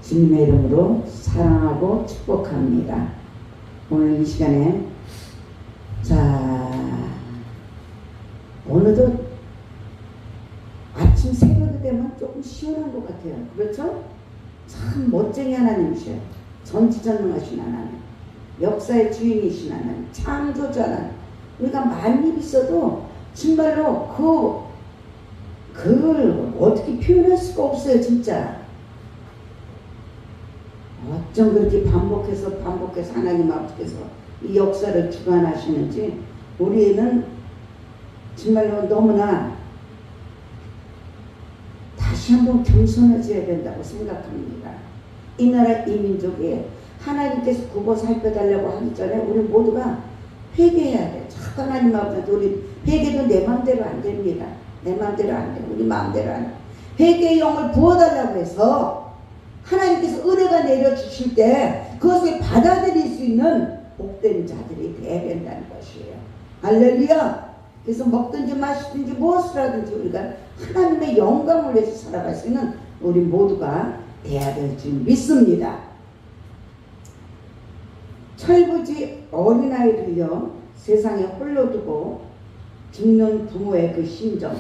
주님의 이름으로 사랑하고 축복합니다. 오늘 이 시간에 오늘도 아침 새벽이 되면 조금 시원한 것 같아요. 그렇죠? 참 멋쟁이 하나님이셔요. 전지전능하신 하나님, 역사의 주인이신 하나님, 창조자 하나님. 우리가 만일 있어도 정말로 그걸 어떻게 표현할 수가 없어요. 진짜 어쩜 그렇게 반복해서 하나님 앞에서 이 역사를 주관하시는지 우리는 정말로 너무나 다시 한번 겸손해져야 된다고 생각합니다. 이 나라 이 민족에 하나님께서 굽어 살펴달라고 하기 전에 우리 모두가 회개해야 돼. 자꾸 하나님 앞에서 우리 회개도 내 마음대로 안 됩니다. 내 마음대로 안 돼. 우리 마음대로 안 돼. 회개의 영을 부어달라고 해서 하나님께서 은혜가 내려주실 때 그것을 받아들일 수 있는 복된 자들이 되어야 된다는 것이에요. 할렐루야. 그래서 먹든지 마시든지 무엇을 하든지 우리가 하나님의 영광을 위해서 살아갈 수 있는 우리 모두가 되어야 될 줄 믿습니다. 철부지 어린아이를요 세상에 홀로 두고 죽는 부모의 그 심정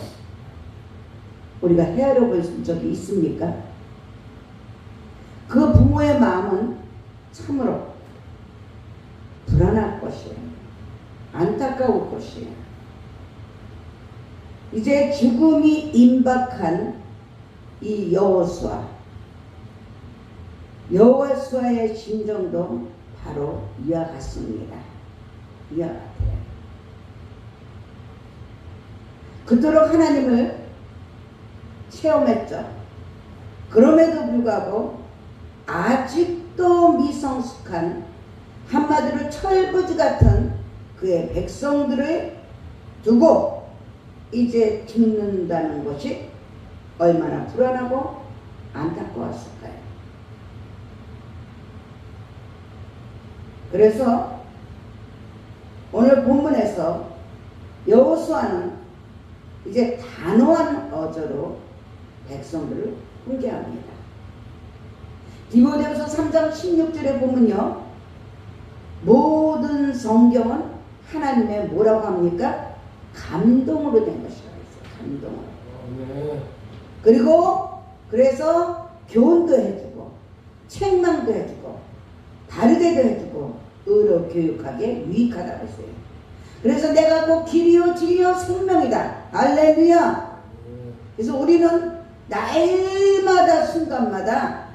우리가 헤아려 볼 적이 있습니까? 그 부모의 마음은 참으로 불안할 것이에요. 안타까울 것이에요. 이제 죽음이 임박한 이 여호수아의 심정도 바로 이와 같습니다. 이와 같아요. 그토록 하나님을 체험했죠. 그럼에도 불구하고 아직도 미성숙한 한마디로 철부지 같은 그의 백성들을 두고 이제 죽는다는 것이 얼마나 불안하고 안타까웠을까요? 그래서 오늘 본문에서 여호수아는 이제 단호한 어조로 백성들을 훈계합니다. 디모데후서 3장 16절에 보면요, 모든 성경은 하나님의 뭐라고 합니까? 감동으로 된 것이라고 했어요. 감동으로. 네. 그리고 그래서 교훈도 해주고 책망도 해주고 다르게도 해주고 의로 교육하게 유익하다고 했어요. 그래서 내가 곧 길이요 진리요 생명이다. 할렐루야. 그래서 우리는 날마다 순간마다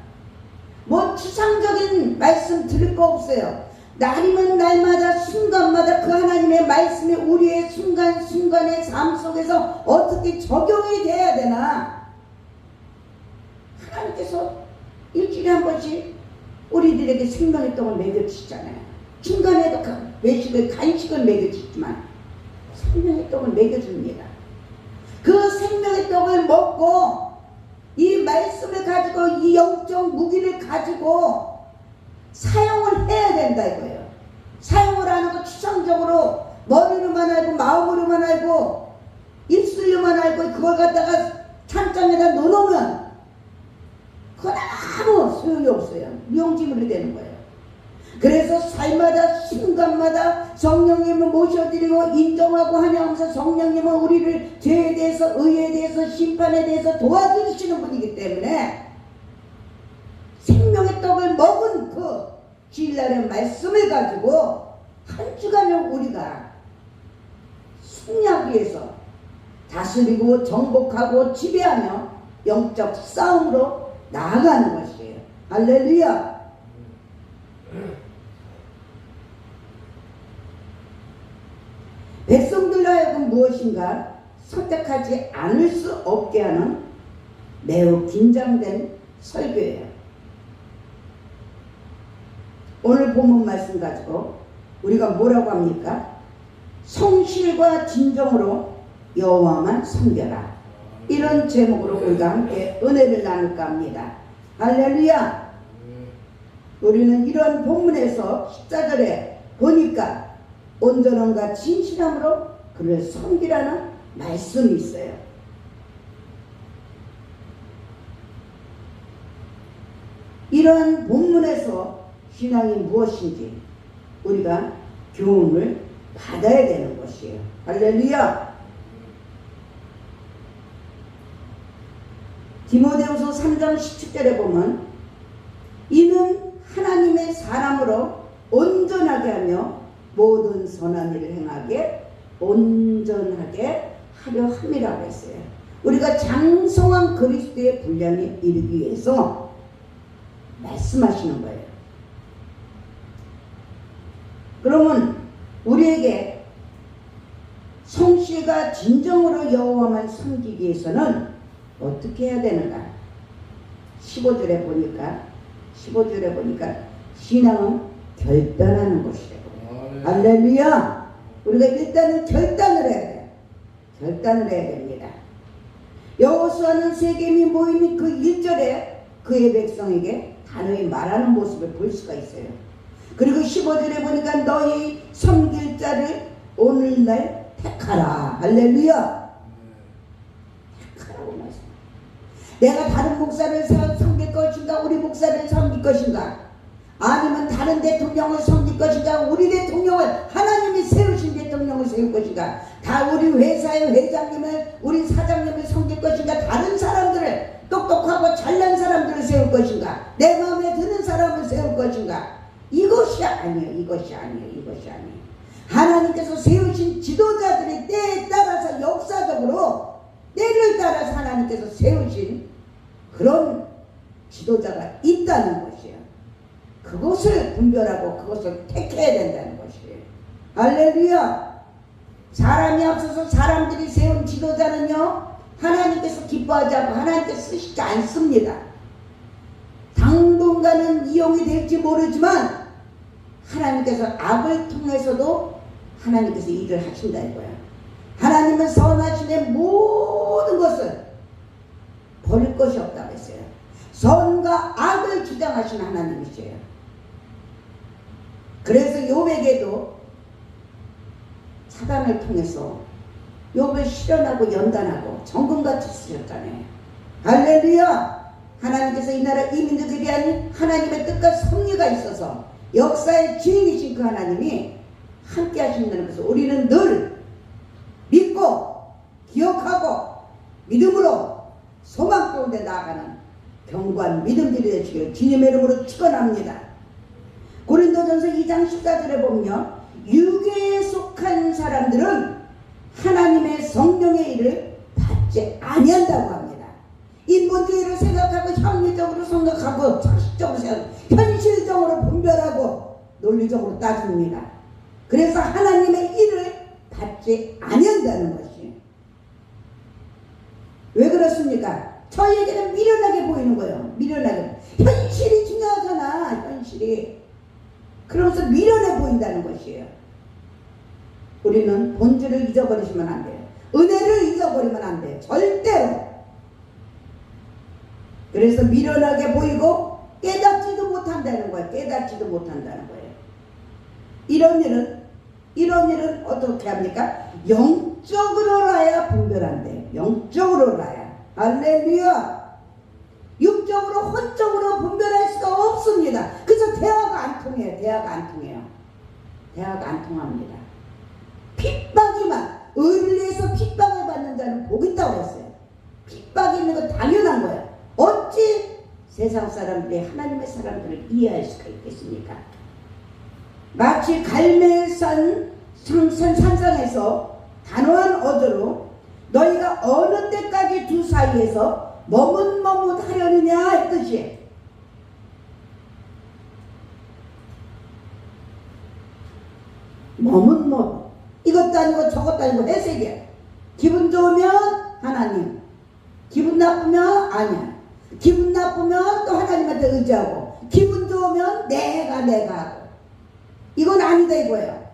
뭐 추상적인 말씀 들을 거 없어요. 날이면 날마다 순간마다 그 하나님의 말씀이 우리의 순간순간의 삶 속에서 어떻게 적용이 돼야 되나. 하나님께서 일주일에 한 번씩 우리들에게 생명의 떡을 먹여주시잖아요. 중간에도 간식을 먹여주지만 생명의 떡을 먹여줍니다. 그 생명의 떡을 먹고 이 말씀을 가지고 이 영적 무기를 가지고 사용을 해야 된다 이거예요. 사용을 하는 거 추상적으로 머리로만 알고 마음으로만 알고 입술로만 알고 그걸 갖다가 찬장에다 넣어놓으면 그건 아무 소용이 없어요. 미용지물이 되는 거예요. 그래서 삶마다 순간마다 성령님을 모셔드리고 인정하고 환영하면서 성령님은 우리를 죄에 대해서 의에 대해서 심판에 대해서 도와주시는 분이기 때문에 생명의 떡을 먹은 그 주일날의 말씀을 가지고 한 주간을 우리가 승리하기 위해서 다스리고 정복하고 지배하며 영적 싸움으로 나아가는 것이에요. 할렐루야. 백성들로 하여금 무엇인가 선택하지 않을 수 없게 하는 매우 긴장된 설교예요. 오늘 본문 말씀 가지고 우리가 뭐라고 합니까? 성실과 진정으로 여호와만 섬겨라. 이런 제목으로 우리가 함께 은혜를 나눌까 합니다. 할렐루야. 우리는 이런 본문에서 14절에 보니까 온전함과 진실함으로 그를 섬기라는 말씀이 있어요. 이러한 본문에서 신앙이 무엇인지 우리가 교훈을 받아야 되는 것이에요. 할렐루야. 디모데후서 3장 17절에 보면 이는 하나님의 사람으로 온전하게 하며 모든 선한 일을 행하게 온전하게 하려 함이라고 했어요. 우리가 장성한 그리스도의 분량에 이르기 위해서 말씀하시는 거예요. 그러면 우리에게 성씨가 진정으로 여호와만 섬기기 위해서는 어떻게 해야 되는가? 15절에 보니까 신앙은 결단하는 것이라고. 할렐루야. 우리가 일단은 결단을 해야 돼. 결단을 해야 됩니다. 여호수아는 세겜이 모인 그 1절에 그의 백성에게 단호히 말하는 모습을 볼 수가 있어요. 그리고 15절에 보니까 너희 섬길 자를 오늘날 택하라. 할렐루야. 택하라고 말씀. 내가 다른 목사를 섬길 것인가, 우리 목사를 섬길 것인가, 아니면 다른 대통령을 섬길 것인가, 우리 대통령을, 하나님이 세우신 대통령을 세울 것인가, 다 우리 회사의 회장님을, 우리 사장님을 섬길 것인가, 다른 사람들을, 똑똑하고 잘난 사람들을 세울 것인가, 내 마음에 드는 사람을 세울 것인가, 이것이 아니에요. 하나님께서 세우신 지도자들의 때에 따라서 역사적으로 때를 따라서 하나님께서 세우신 그런 지도자가 있다는 것이에요. 그것을 분별하고 그것을 택해야 된다는 것이에요. 할렐루야. 사람이 앞서서 사람들이 세운 지도자는요, 하나님께서 기뻐하지 않고 하나님께서 쓰시지 않습니다. 당분간은 이용이 될지 모르지만 하나님께서 악을 통해서도 하나님께서 일을 하신다 이거야. 하나님은 선하신의 모든 것을 버릴 것이 없다고 했어요. 선과 악을 주장하신 하나님이세요. 그래서 욥에게도 사단을 통해서 욥을 실현하고 연단하고 정금같이 쓰셨잖아요. 할렐루야. 하나님께서 이 나라 이민족에 대한 하나님의 뜻과 섭리가 있어서 역사의 주인이신 그 하나님이 함께 하신다는 것을 우리는 늘 믿고 기억하고 믿음으로 소망 가운데 나아가는 견고한 믿음들이 되시길 주님의 이름으로 축원합니다. 고린도전서 2장 14절에 보면 유괴에 속한 사람들은 하나님의 성령의 일을 받지 아니한다고 합니다. 인본주의를 생각하고 합리적으로 생각하고 상식적으로 생각하고 현실적으로 분별하고 논리적으로 따집니다. 그래서 하나님의 일을 받지 아니한다는 것이에요. 왜 그렇습니까? 저희에게는 미련하게 보이는 거예요. 미련하게. 현실이 중요하잖아. 현실이. 그러면서 미련해 보인다는 것이에요. 우리는 본질을 잊어버리시면 안 돼요. 은혜를 잊어버리면 안 돼요. 절대로. 그래서 미련하게 보이고 깨닫지도 못한다는 거예요. 깨닫지도 못한다는 거예요. 이런 일은 어떻게 합니까? 영적으로라야 분별한대요. 영적으로라야. 할렐루야. 육적으로 혼적으로 분별할 수가 없습니다. 그래서 대화가 안 통해요. 대화가 안 통합니다. 핍박이만, 의를 위해서 핍박을 받는 자는 복 있다고 했어요. 핍박이 있는 건 당연한 거예요. 어찌 세상 사람들이 하나님의 사람들을 이해할 수가 있겠습니까? 마치 갈멜산 산상에서 단호한 어조로 너희가 어느 때까지 두 사이에서 머뭇머뭇하려느냐 했듯이 머뭇머뭇, 이것도 아니고 저것도 아니고 해석이야. 기분 좋으면 하나님, 기분 나쁘면 아니야. 기분 나쁘면 또 하나님한테 의지하고, 기분 좋으면 내가 하고. 이건 아니다 이거예요.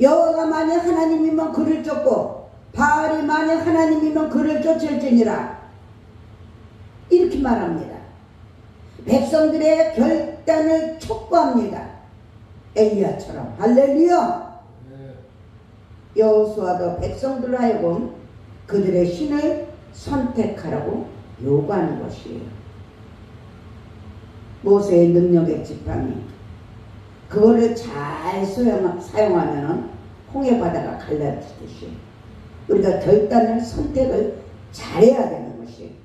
여호와가 만약 하나님이면 그를 쫓고 바알이 만약 하나님이면 그를 쫓을지니라, 이렇게 말합니다. 백성들의 결단을 촉구합니다. 엘리야처럼. 할렐루야. 여호수아도 백성들로 하여금 그들의 신을 선택하라고 요구하는 것이에요. 모세의 능력의 지팡이, 그거를 잘 사용하면 홍해 바다가 갈라지듯이 우리가 결단을 선택을 잘해야 되는 것이,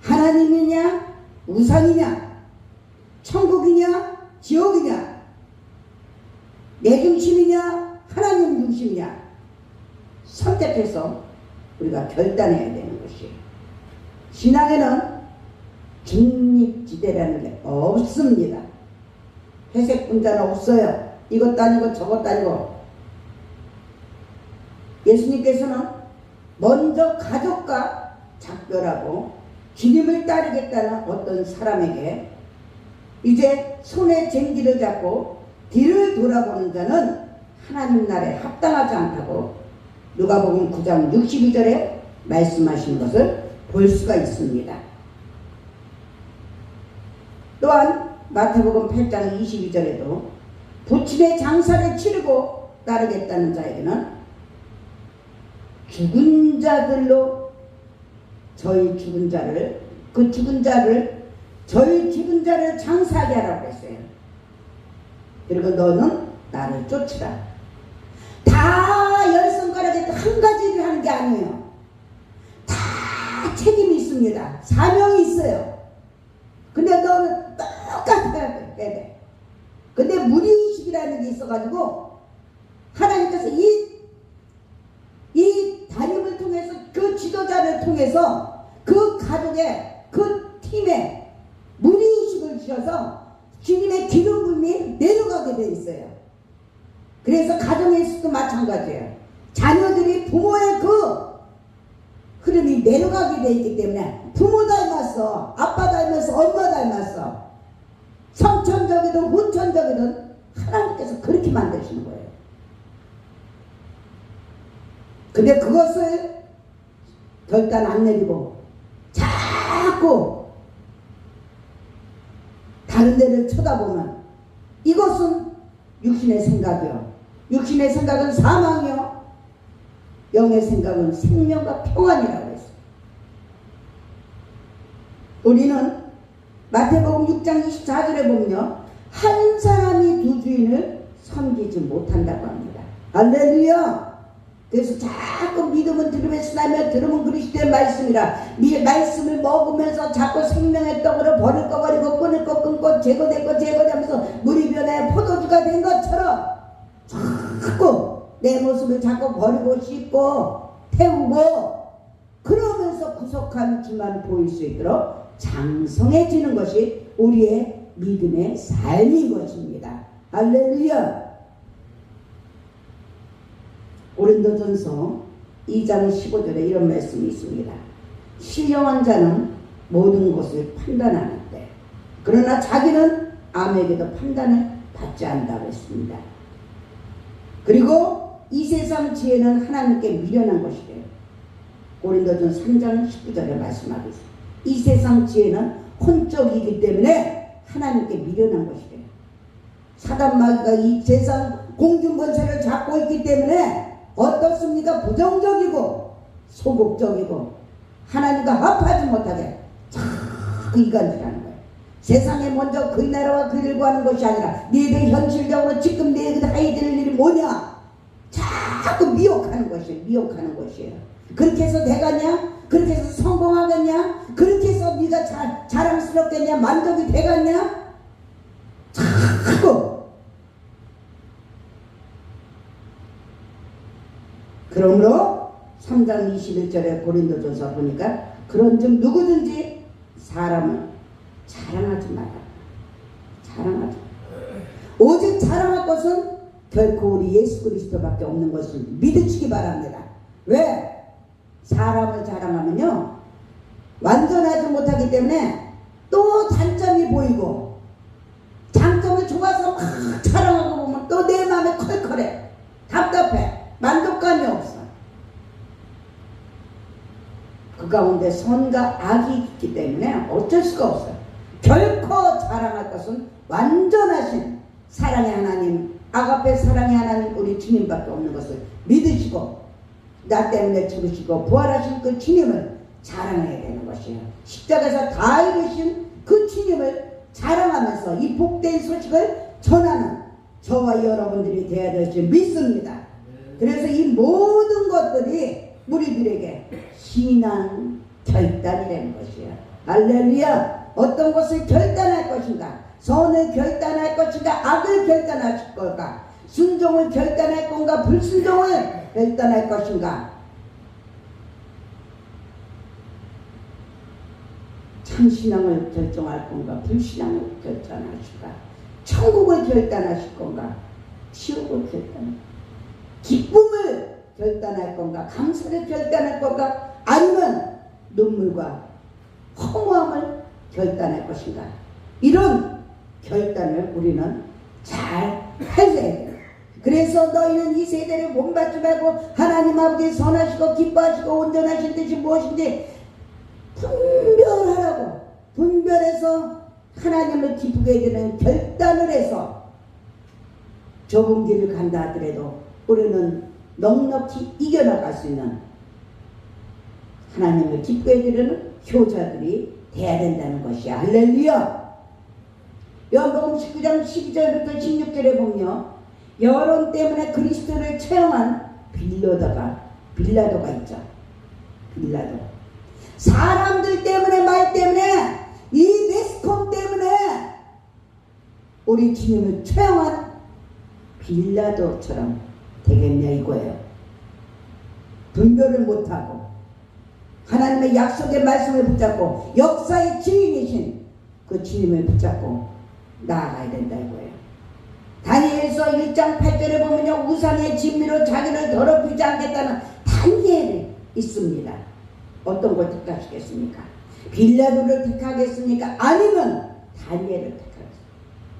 하나님이냐 우상이냐, 천국이냐 지옥이냐, 내 중심이냐 하나님 중심이냐 선택해서 우리가 결단해야 되는 것이, 신앙에는 중립지대라는 게 없습니다. 회색 분자는 없어요. 이것도 아니고 저것도 아니고. 예수님께서는 먼저 가족과 작별하고 주님을 따르겠다는 어떤 사람에게 이제 손에 쟁기를 잡고 뒤를 돌아보는 자는 하나님 나라에 합당하지 않다고 누가복음 9장 62절에 말씀하신 것을 볼 수가 있습니다. 또한 마태복음 8장 22절에도 부친의 장사를 치르고 따르겠다는 자에게는 죽은 자들로 저희 죽은 자를 저희 죽은 자를 장사하게 하라고 했어요. 그리고 너는 나를 쫓으라. 다 열 손가락에 한 가지를 하는 게 아니에요. 다 책임이 있습니다. 사명이 있어요. 근데 너는 똑같이 해야 돼. 근데 무리의식이라는 게 있어가지고 하나님께서 이 다림을 통해서, 그 지도자를 통해서 그 가족의 그 팀에 무리의식을 주셔서 주님의 기름 부음이 내려가게 돼 있어요. 그래서 가정에서도 마찬가지예요. 자녀들이 부모의 그 흐름이 내려가게 돼 있기 때문에 부모 닮았어, 아빠 닮았어, 엄마 닮았어, 성천적이든 후천적이든 하나님께서 그렇게 만드시는 거예요. 근데 그것을 결단 안 내리고 자꾸 다른 데를 쳐다보면 이것은 육신의 생각이요, 육신의 생각은 사망이요, 영의 생각은 생명과 평안이라고 했어요. 우리는 마태복음 6장 24절에 보면요, 한 사람이 두 주인을 섬기지 못한다고 합니다. 할렐루야. 그래서 자꾸 믿음은 들으면서 나며 들으면 그리스도의 말씀이라. 말씀을 먹으면서 자꾸 생명의 떡으로 버릴 거 버리고 끊을 거 끊고 제거될 거 제거되면서 물이 변해 포도주가 된 것처럼 자꾸 내 모습을 자꾸 버리고 씻고 태우고 그러면서 구속한 주만 보일 수 있도록 장성해지는 것이 우리의 믿음의 삶인 것입니다. 할렐루야. 고린도전서 2장 15절에 이런 말씀이 있습니다. 신령한 자는 모든 것을 판단하는데 그러나 자기는 아무에게도 판단을 받지 않는다고 했습니다. 그리고 이 세상 지혜는 하나님께 미련한 것이래요. 고린도전서 3장 19절에 말씀하고 있습니다. 이 세상 지혜는 혼적이기 때문에 하나님께 미련한 것이래요. 사단 마귀가 이 세상 공중권세를 잡고 있기 때문에 어떻습니까? 부정적이고 소극적이고 하나님과 합하지 못하게 자꾸 이간질하는 거예요. 세상에 먼저 그의 나라와 그를 구하는 것이 아니라 너희들 현실적으로 지금 너희들 해야 될 일이 뭐냐? 자꾸 미혹하는 것이에요. 미혹하는 것이에요. 그렇게 해서 되겠냐? 그렇게 해서 성공하겠냐? 그렇게 해서 네가 자랑스럽겠냐? 만족이 되겠냐? 자꾸 그러므로 3장 21절에 고린도전서 보니까 그런즉 누구든지 사람을 자랑하지 마라. 자랑하지 마라. 오직 자랑할 것은 결코 우리 예수 그리스도밖에 없는 것을 믿으시기 바랍니다. 왜? 사람을 자랑하면요 완전하지 못하기 때문에 또 단점이 보이고 장점을 좋아서 막 자랑하고 보면 또 내 마음에 컬컬해. 답답해. 만족감이 없어. 그 가운데 선과 악이 있기 때문에 어쩔 수가 없어요. 결코 자랑할 것은 완전하신 사랑의 하나님, 아가페 사랑의 하나님 우리 주님밖에 없는 것을 믿으시고 나 때문에 죽으시고 부활하신 그 주님을 자랑해야 되는 것이에요. 십자가에서 다 이루신 그 주님을 자랑하면서 이 복된 소식을 전하는 저와 여러분들이 되어야 될 줄 믿습니다. 그래서 이 모든 것들이 우리들에게 신앙 결단이라는 것이에요. 할렐루야. 어떤 것을 결단할 것인가? 선을 결단할 것인가? 악을 결단할 것인가? 순종을 결단할 건가? 불순종을 결단할 것인가? 참신앙을 결정할 건가? 불신앙을 결단하실까? 천국을 결단하실 건가? 지옥을 결단할 건가? 기쁨을 결단할 건가? 감사를 결단할 건가? 아니면 눈물과 허무함을 결단할 것인가? 이런 결단을 우리는 잘 해야 돼요. 그래서 너희는 이 세대를 본받지 말고 하나님 아버지 선하시고 기뻐하시고 온전하신 뜻이 무엇인지 분별하라고. 분별해서 하나님을 기쁘게 해주는 결단을 해서 좁은 길을 간다 하더라도 우리는 넉넉히 이겨나갈 수 있는 하나님을 기쁘게 해주는 효자들이 돼야 된다는 것이야. 할렐루야. 요한복음 19장 12절부터 16절에 보면 여론 때문에 그리스도를 채용한 빌라도가 있죠. 빌라도. 사람들 때문에, 말 때문에, 이 매스컴 때문에 우리 주님을 채용한 빌라도처럼 되겠냐 이거예요. 분별을 못하고 하나님의 약속의 말씀을 붙잡고 역사의 주인이신 그 주님을 붙잡고 나아가야 된다 이거예요. 다니엘서 1장 8절에 보면요, 우상의 진미로 자기를 더럽히지 않겠다는 다니엘이 있습니다. 어떤 걸 택하시겠습니까? 빌라도를 택하겠습니까? 아니면 다니엘을 택하겠습니까?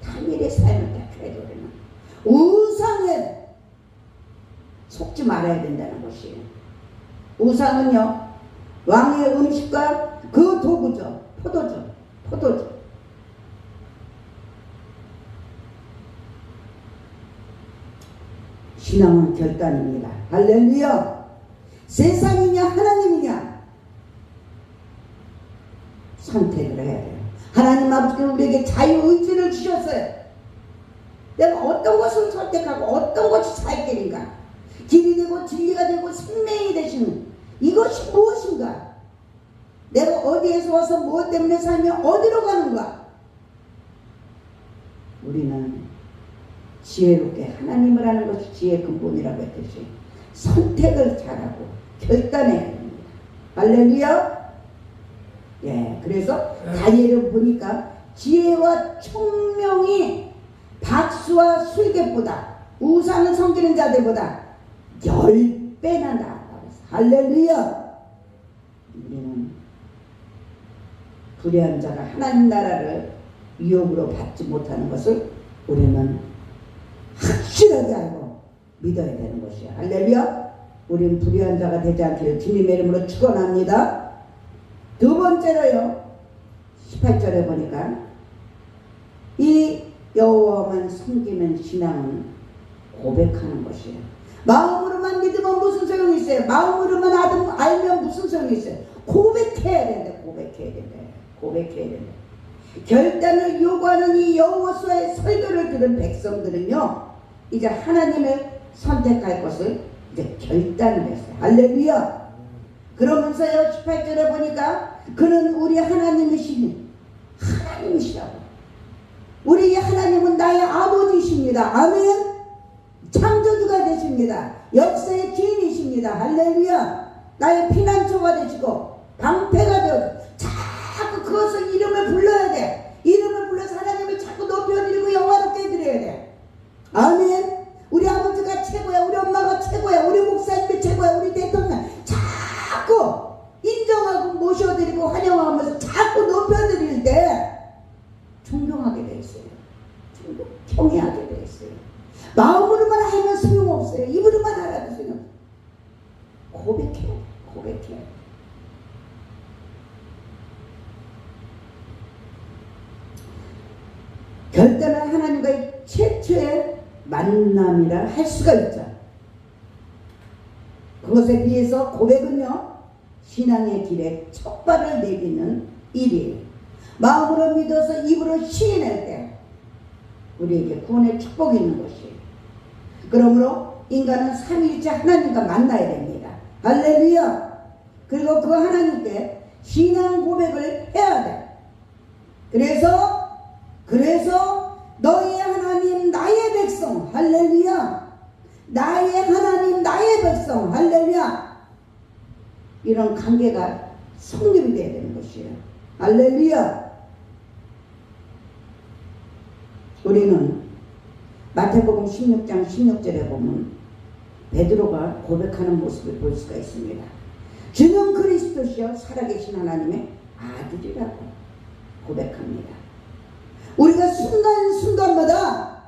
다니엘의 삶을 택해야 되는 우상에 속지 말아야 된다는 것이에요. 우상은요, 왕의 음식과 그 도구죠. 포도주. 신앙은 결단입니다. 할렐루야. 세상이냐 하나님이냐 선택을 해야 돼요. 하나님 아버지는 우리에게 자유의지를 주셨어요. 내가 어떤 것을 선택하고 어떤 것이 살 길인가, 길이 되고 진리가 되고 생명이 되시는 이것이 무엇인가, 내가 어디에서 와서 무엇 때문에 살며 어디로 가는가. 우리는 지혜롭게 하나님을 하는 것이 지혜의 근본이라고 했듯이 선택을 잘하고 결단해야 됩니다. 할렐루야. 예, 그래서 다니엘을 보니까 지혜와 총명이 박수와 술객보다, 우상을 섬기는 자들보다 10배나 나았다고 했어요. 할렐루야. 우리는 불의한 자가 하나님 나라를 유혹으로 받지 못하는 것을 우리는 확실하게 알고 믿어야 되는 것이야. 할렐루야. 우리는 불의한 자가 되지 않기를 주님의 이름으로 축원합니다. 두 번째로요, 18절에 보니까 이 여호와만 섬기는 신앙은 고백하는 것이에요. 마음으로만 믿으면 무슨 소용이 있어요? 마음으로만 알면 무슨 소용이 있어요? 고백해야 된다. 고백해야 된다. 결단을 요구하는 이 여호와의 설교를 들은 백성들은요, 이제 하나님을 선택할 것을 이제 결단을 했어요. 할렐루야. 그러면서요, 18절에 보니까 그는 우리 하나님이시라고. 우리 하나님은 나의 아버지이십니다. 아멘. 창조주가 되십니다. 역사의 주인이십니다. 할렐루야. 나의 피난처가 되시고 방패가 되어 자꾸 그것을 이름을 불러야 돼. 이름을 불러서 하나님을 자꾸 높여드리고 영화롭게 해드려야 돼. 아멘. 우리 아버지가 최고야. 우리 엄마가 최고야. 우리 목사님이 최고야. 우리 대통령 자꾸 인정하고 모셔드리고 환영하면서 자꾸 높여드릴 때 존경하게 돼 있어요. 경외하게 돼 있어요. 마음으로만 하면 소용없어요. 입으로만 하라도 소용없어요. 고백해. 결단은 하나님과의 최초의 만남이라 할 수가 있죠. 그것에 비해서 고백은요, 신앙의 길에 첫 발을 내딛는 일이에요. 마음으로 믿어서 입으로 믿음을 시인할 때 우리에게 구원의 축복이 있는 것이에요. 그러므로 인간은 삼위일체 하나님과 만나야 됩니다. 할렐루야. 그리고 그 하나님께 신앙 고백을 해야 돼. 그래서 너희의 하나님 나의 백성, 할렐루야. 나의 하나님 나의 백성, 할렐루야. 이런 관계가 성립이 되어야 되는 것이에요. 할렐루야. 우리는 마태복음 16장 16절에 보면 베드로가 고백하는 모습을 볼 수가 있습니다. 주는 그리스도시요 살아계신 하나님의 아들이라고 고백합니다. 우리가 순간순간마다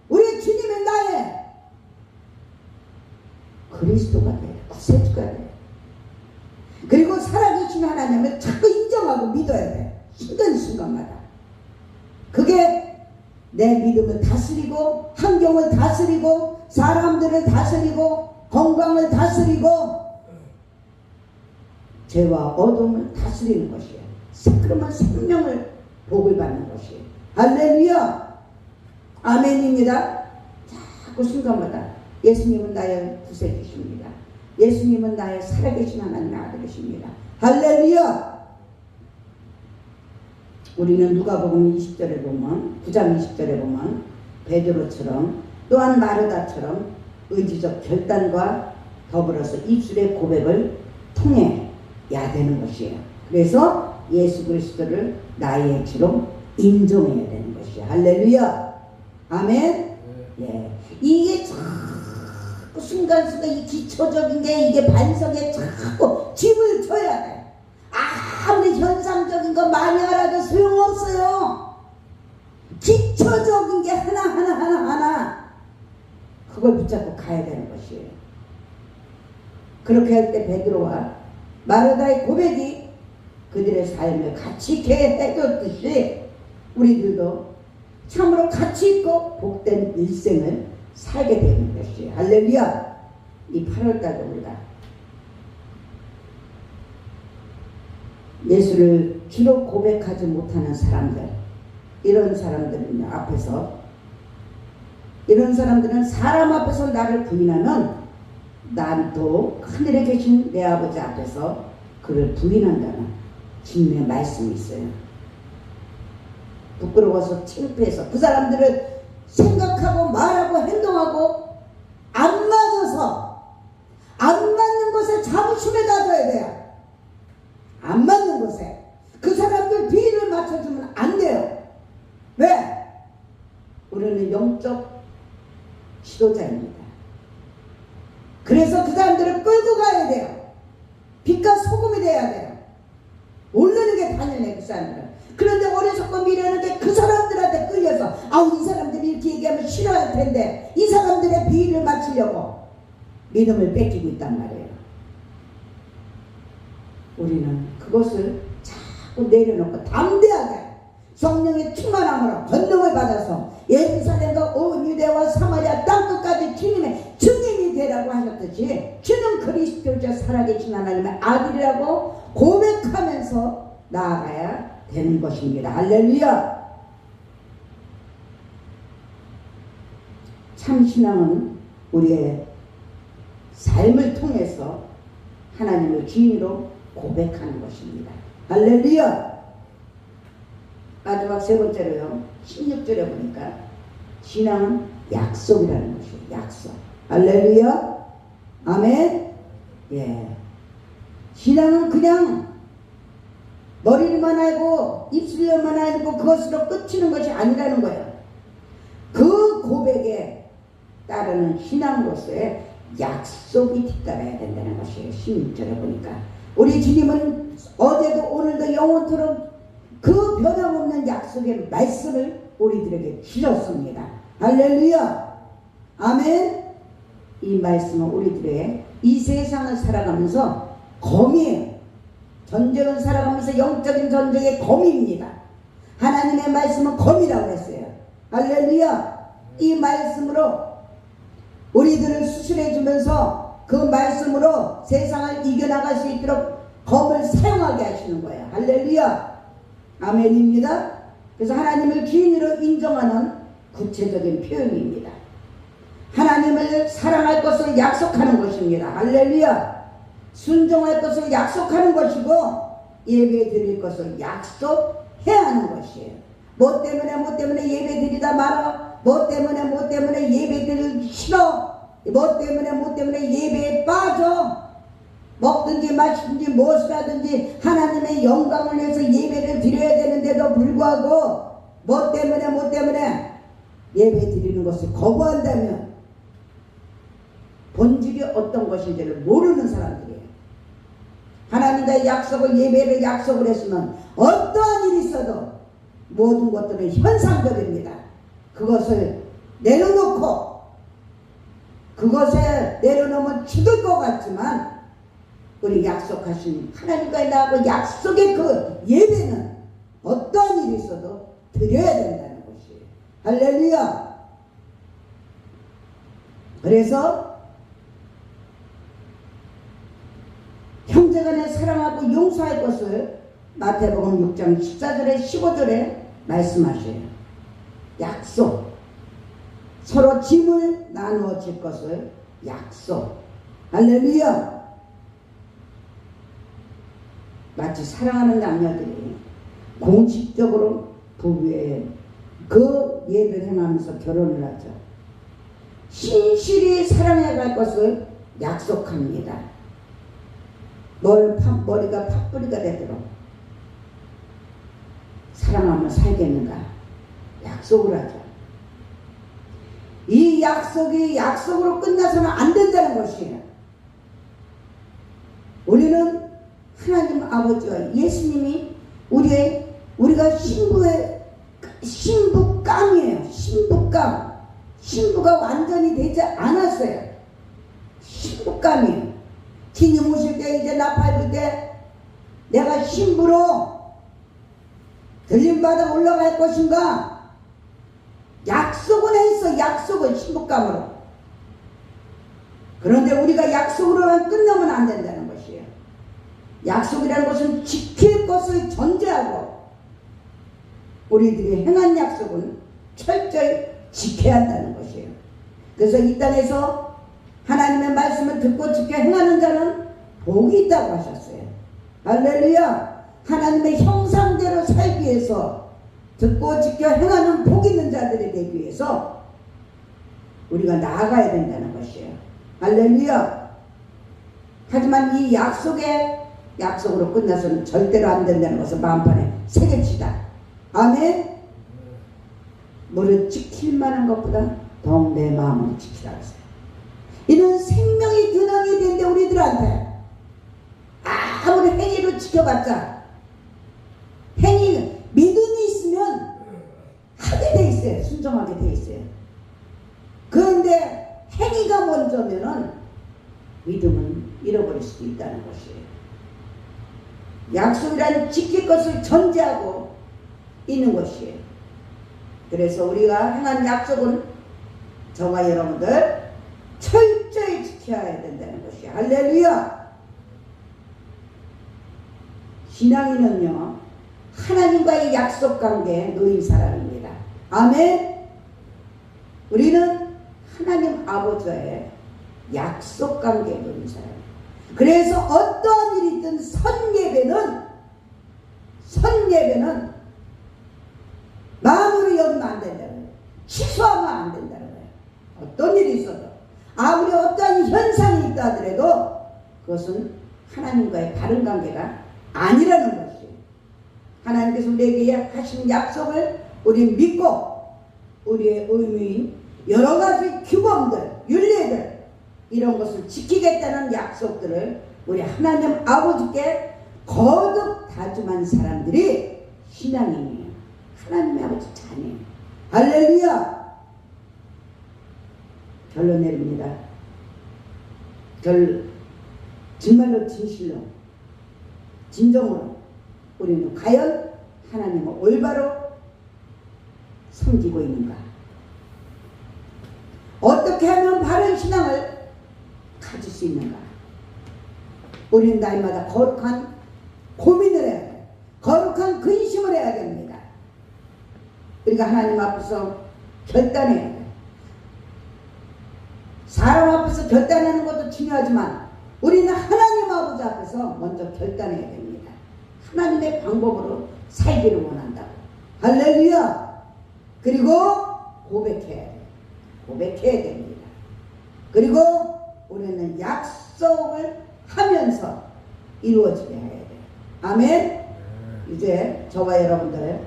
우리 주님의 나의 그리스도가 돼, 구세주가 돼. 그리고 살아계신 하나님을 자꾸 인정하고 믿어야 돼. 순간순간마다. 그게 내 믿음을 다스리고 환경을 다스리고 사람들을 다스리고 건강을 다스리고 죄와 어둠을 다스리는 것이에요. 그러면 생명을 복을 받는 것이에요. 할렐루야. 아멘입니다. 자꾸 순간마다 예수님은 나의 구세주십니다. 예수님은 나의 살아계신 하나님의 아들이십니다. 할렐루야. 우리는 누가복음 20절에 보면 9장 20절에 보면 베드로처럼 또한 마르다처럼 의지적 결단과 더불어서 입술의 고백을 통해야 되는 것이에요. 그래서 예수 그리스도를 나의 주로 인정해야 되는 것이에요. 할렐루야. 아멘. 예. 이게 자꾸 순간순간 이 기초적인 게 이게 반석에 자꾸 집을 쳐야 돼. 아무리 현상적인 거 많이 알아도 소용없어요. 기초적인 게 하나 그걸 붙잡고 가야 되는 것이에요. 그렇게 할 때 베드로와 마르다의 고백이 그들의 삶을 가치 있게 해줬듯이 우리들도 참으로 가치 있고 복된 일생을 살게 되는 것이에요. 할렐루야. 이 8월달도 우리가 예수를 주로 고백하지 못하는 사람들, 이런 사람들은요, 이런 사람들은 사람 앞에서 나를 부인하면 난 또 하늘에 계신 내 아버지 앞에서 그를 부인한다는 주님의 말씀이 있어요. 부끄러워서 창피해서 그 사람들을 생각하고 말하고 행동하고 안 맞아서 안 맞는 것에 자부심에 가져야 돼요. 안 맞는 곳에 그 사람들 비를 맞춰주면 안 돼요. 왜? 우리는 영적 지도자입니다. 그래서 그 사람들을 끌고 가야 돼요. 빛과 소금이 돼야 돼요. 모르는 게 당연해 그 사람들은. 그런데 어리석고 미련한데 그 사람들한테 끌려서 이 사람들이 이렇게 얘기하면 싫어할 텐데 이 사람들의 비위를 맞추려고 믿음을 뺏기고 있단 말이에요. 우리는 그것을 자꾸 내려놓고 담대하게 성령의 충만함으로 권능을 받아서 예루살렘과 온 유대와 사마리아 땅끝까지 주님의 증인이 되라고 하셨듯이 주는 그리스도자 살아계신 하나님의 아들이라고 고백하면서 나아가야 되는 것입니다. 할렐루야. 참 신앙은 우리의 삶을 통해서 하나님을 주인으로 고백하는 것입니다. 할렐루야. 마지막 세 번째로요, 16절에 보니까 신앙은 약속이라는 것이에요. 약속. 할렐루야. 아멘. 예. 신앙은 그냥 머리를만 알고 입술로만 알고 그것으로 끝이는 것이 아니라는 거예요. 그 고백에 따르는 신앙으로서의 약속이 뒤따라야 된다는 것이에요. 16절에 보니까 우리 주님은 어제도 오늘도 영원토록 그 변함없는 약속의 말씀을 우리들에게 주셨습니다. 할렐루야. 아멘. 이 말씀은 우리들의 이 세상을 살아가면서 검이에요. 전쟁을 살아가면서 영적인 전쟁의 검입니다. 하나님의 말씀은 검이라고 했어요. 할렐루야. 이 말씀으로 우리들을 수술해 주면서 그 말씀으로 세상을 이겨나갈 수 있도록 검을 사용하게 하시는 거예요. 할렐루야. 아멘입니다. 그래서 하나님을 주인으로 인정하는 구체적인 표현입니다. 하나님을 사랑할 것을 약속하는 것입니다. 할렐루야. 순종할 것을 약속하는 것이고 예배 드릴 것을 약속해야 하는 것이에요. 뭐 때문에 예배 드리다 말아. 뭐 때문에 예배 드리기 싫어. 뭐 때문에 예배에 빠져. 먹든지 마시든지 무엇을 하든지 하나님의 영광을 위해서 예배를 드려야 되는데도 불구하고 뭐 때문에 예배 드리는 것을 거부한다면 본질이 어떤 것인지를 모르는 사람들이에요. 하나님과의 약속을 예배를 약속을 했으면 어떠한 일이 있어도 모든 것들은 현상적입니다. 그것을 내려놓고 그것에 내려놓으면 죽을 것 같지만 우리 약속하신 하나님과의 나하고 약속의 그 예배는 어떠한 일이 있어도 드려야 된다는 것이에요. 할렐루야. 그래서 형제간에 사랑하고 용서할 것을 마태복음 6장 14절에 15절에 말씀하셔요. 약속. 서로 짐을 나누어 질 것을 약속. 할렐루야. 마치 사랑하는 남녀들이 공식적으로 부부의 그 예를 행하면서 결혼을 하죠. 신실히 사랑해 갈 것을 약속합니다. 머리가 팥뿌리가 되도록 사랑하며 살겠는가 약속을 하죠. 이 약속이 약속으로 끝나서는 안 된다는 것이에요. 우리는 하나님 아버지와 예수님이 우리가 신부감이에요. 신부감. 신부가 완전히 되지 않았어요. 신부감이에요. 주님 오실 때 이제 나 밟을 때 내가 신부로 들림받아 올라갈 것인가? 약속은 했어. 약속은 신부감으로. 그런데 우리가 약속으로만 끝나면 안 된다는 것이에요. 약속이라는 것은 지킬 것을 전제하고 우리들이 행한 약속은 철저히 지켜야 한다는 것이에요. 그래서 이 땅에서 하나님의 말씀을 듣고 지켜 행하는 자는 복이 있다고 하셨어요. 할렐루야. 하나님의 형상대로 살기 위해서 듣고 지켜 행하는 복 있는 자들이 되기 위해서 우리가 나아가야 된다는 것이에요. 할렐루야. 하지만 이 약속으로 끝나서는 절대로 안 된다는 것을 마음판에 새깁시다. 아멘. 무릇 지킬 만한 것보다 더욱 내 마음을 지키라 하세요. 이는 생명이 근원이 된데 우리들한테 아무리 행위로 지켜봤자 믿음이 있으면 하게 돼 있어요. 순종하게 돼 있어요. 그런데 행위가 먼저면은 믿음은 잃어버릴 수도 있다는 것이에요. 약속이란 지킬 것을 전제하고 있는 것이에요. 그래서 우리가 행한 약속은 저와 여러분들 철저히 지켜야 된다는 것이에요. 할렐루야. 신앙인은요 하나님과의 약속관계에 놓인 사람입니다. 아멘. 우리는 하나님 아버지의 약속관계에 놓인 사람이에요. 그래서 어떠한 일이 있든 선예배는 마음으로 여기면 안 된다는 거예요. 취소하면 안 된다는 거예요. 어떤 일이 있어도 아무리 어떠한 현상이 있다 하더라도 그것은 하나님과의 바른 관계가 아니라는 것이에요. 하나님께서 우리에게 하신 약속을 우리 믿고 우리의 의무인 여러 가지 규범들, 윤리들 이런 것을 지키겠다는 약속들을 우리 하나님 아버지께 거듭 다짐한 사람들이 신앙인이에요. 하나님의 아버지 자녀예요. 할렐루야. 결론 내립니다. 정말로 진실로 진정으로 우리는 과연 하나님을 올바로 섬기고 있는가? 어떻게 하면 바른 신앙을 가질 수 있는가? 우리는 날마다 거룩한 고민을 해야 돼요. 거룩한 근심을 해야 됩니다. 우리가 하나님 앞에서 결단해야 돼. 사람 앞에서 결단하는 것도 중요하지만 우리는 하나님 아버지 앞에서 먼저 결단해야 됩니다. 하나님의 방법으로 살기를 원한다고. 할렐루야. 그리고 고백해야 돼. 고백해야 됩니다. 그리고 우리는 약속을 하면서 이루어지게 해야 돼. 아멘. 이제 저와 여러분들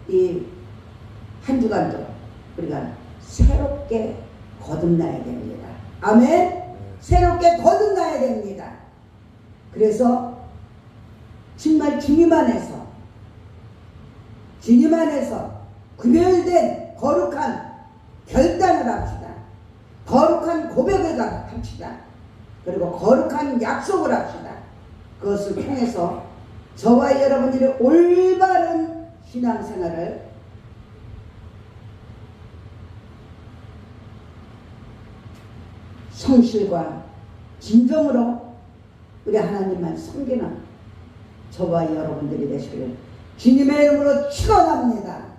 이 한 주간도 우리가 새롭게 거듭나야 됩니다. 아멘. 새롭게 거듭나야 됩니다. 그래서 정말 주님 안에서 구별된 거룩한 결단을 합시다. 거룩한 고백을 합시다. 그리고 거룩한 약속을 합시다. 그것을 통해서 저와 여러분들의 올바른 신앙생활을 성실과 진정으로 우리 하나님만 섬기는 저와 여러분들이 되시기를 주님의 이름으로 축원합니다.